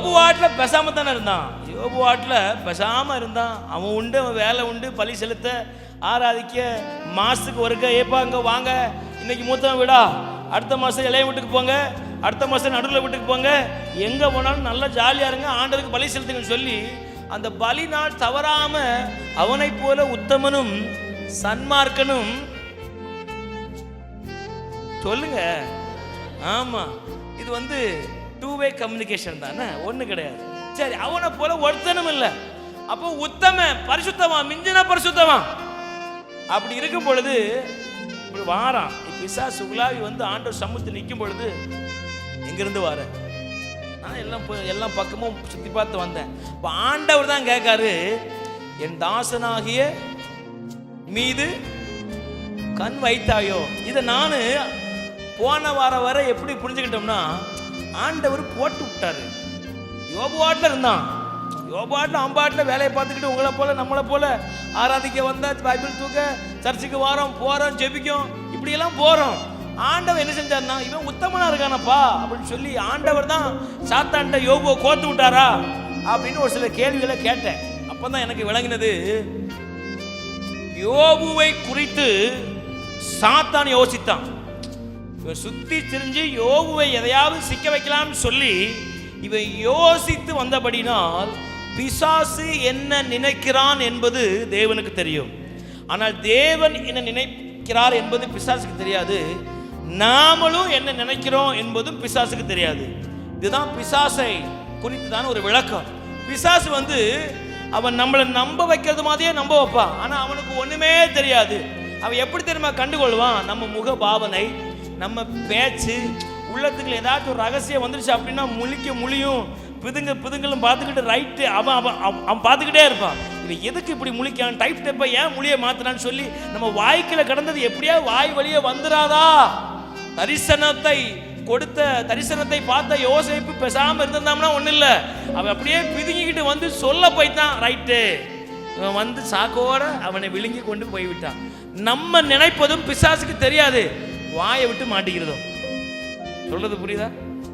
யோபு வாட்டில் பேசாம தானே இருந்தான். யோபு வாட்டில் பேசாம இருந்தான். அவன் உண்டு, அவன் வேலை உண்டு, பலி செலுத்த, ஆராதிக்க, மாசத்துக்கு ஒருக்க ஏப்பா இங்கே வாங்க, இன்னைக்கு மூத்தவன் விடா, அடுத்த மாதம் இளைய வீட்டுக்கு போங்க, அடுத்த மாதம் நடுவில் வீட்டுக்கு போங்க, எங்கே போனாலும் நல்லா ஜாலியாக இருங்க, ஆண்டவருக்கு பலி செலுத்துங்கன்னு சொல்லி அந்த பலி நாள் தவறாம அவனை போல உத்தமனும் சன்மார்க்கனும் சொல்லுங்க. ஆமா, இது டூ வே கம்யூனிகேஷன் தானே, ஒண்ணு கிடையாது. சரி, அவனை போல ஒருத்தனும் இல்லை. அப்போ உத்தம பரிசுத்தமா, மிஞ்சின பரிசுத்தமா. அப்படி இருக்கும் பொழுது இப்படி வாரான் பிசாசு உலாவி ஆண்டவர் சமூகத்தில் நிற்கும் பொழுது எங்கிருந்து வார, நான் எல்லாம் பக்கமும் சுற்றி பார்த்து வந்தேன். இப்போ ஆண்டவர் தான் கேட்காரு, என் தாசனாகிய மீது கண் வைத்தாயோ. இதை நான் போன வாரம் வரை எப்படி புரிஞ்சுக்கிட்டோம்னா, ஆண்டவர் போட்டு விட்டாரு. யோபு வாட்டில் இருந்தான், யோபு வாட்டில் அம்பாட்டில் வேலையை பார்த்துக்கிட்டு உங்களை போல நம்மளை போல ஆராதிக்க வந்தா, பைபிள் தூக்க, சர்ச்சுக்கு வாரோம், போகிறோம், ஜெபிக்கும், இப்படியெல்லாம் போகிறோம். ஆண்டவர் என்ன செஞ்சார்னா, இவன் உத்தமனா இருக்கானப்பா அப்படின்னு சொல்லி ஆண்டவர் தான் சாத்தான்ட்ட யோபுவை கோத்து விட்டாரா அப்படின்னு ஒரு சில கேள்விகளை கேட்டேன். அப்பதான் எனக்கு விளங்கினது, யோபுவை குறித்து சாத்தான் யோசித்தான். இவன் சுத்தி திரிஞ்சு யோபுவை எதையாவது சிக்க வைக்கலாம்னு சொல்லி இவன் யோசித்து வந்தபடினால் பிசாசு என்ன நினைக்கிறான் என்பது தேவனுக்கு தெரியும். ஆனால் தேவன் என்ன நினைக்கிறார் என்பது பிசாசுக்கு தெரியாது. நாமளும் என்ன நினைக்கிறோம் என்பதும் பிசாசுக்கு தெரியாது. இதுதான் பிசாசை குறித்துதான் ஒரு விளக்கம். பிசாசு அவன் நம்மளை நம்ப வைக்கிறது மாதிரியே நம்ப வைப்பான். ஆனால் அவனுக்கு ஒன்றுமே தெரியாது. அவன் எப்படி தெரியுமா கண்டுகொள்வான்? நம்ம முக பாவனை, நம்ம பேச்சு, உள்ளத்துக்கு ஏதாச்சும் ஒரு ரகசியம் வந்துருச்சு அப்படின்னா முழியும், பிதுங்களும் பார்த்துக்கிட்டு ரைட்டு அவன் பார்த்துக்கிட்டே இருப்பான். இவன் எதுக்கு இப்படி முழிக்கான், டைப் டைப்பை ஏன் மொழியை மாத்தினான்னு சொல்லி நம்ம வாய்க்குள்ள கடந்தது எப்படியா வாய் வழியே வந்துடாதா? தரிசனத்தை பார்த்த யோசேப்பு பேசாம இருந்திருந்தாம்னா ஒன்றும் இல்லை, அவன் அப்படியே பிதுங்கிக்கிட்டு சொல்ல போய்த்தான். ரைட்டு, இவன் சாக்கோட அவனை விழுங்கி கொண்டு போய்விட்டான். நம்ம நினைப்பதும் பிசாசுக்கு தெரியாது, வாயை விட்டு மாட்டிக்கிறதும். சொல்றது புரியுதா?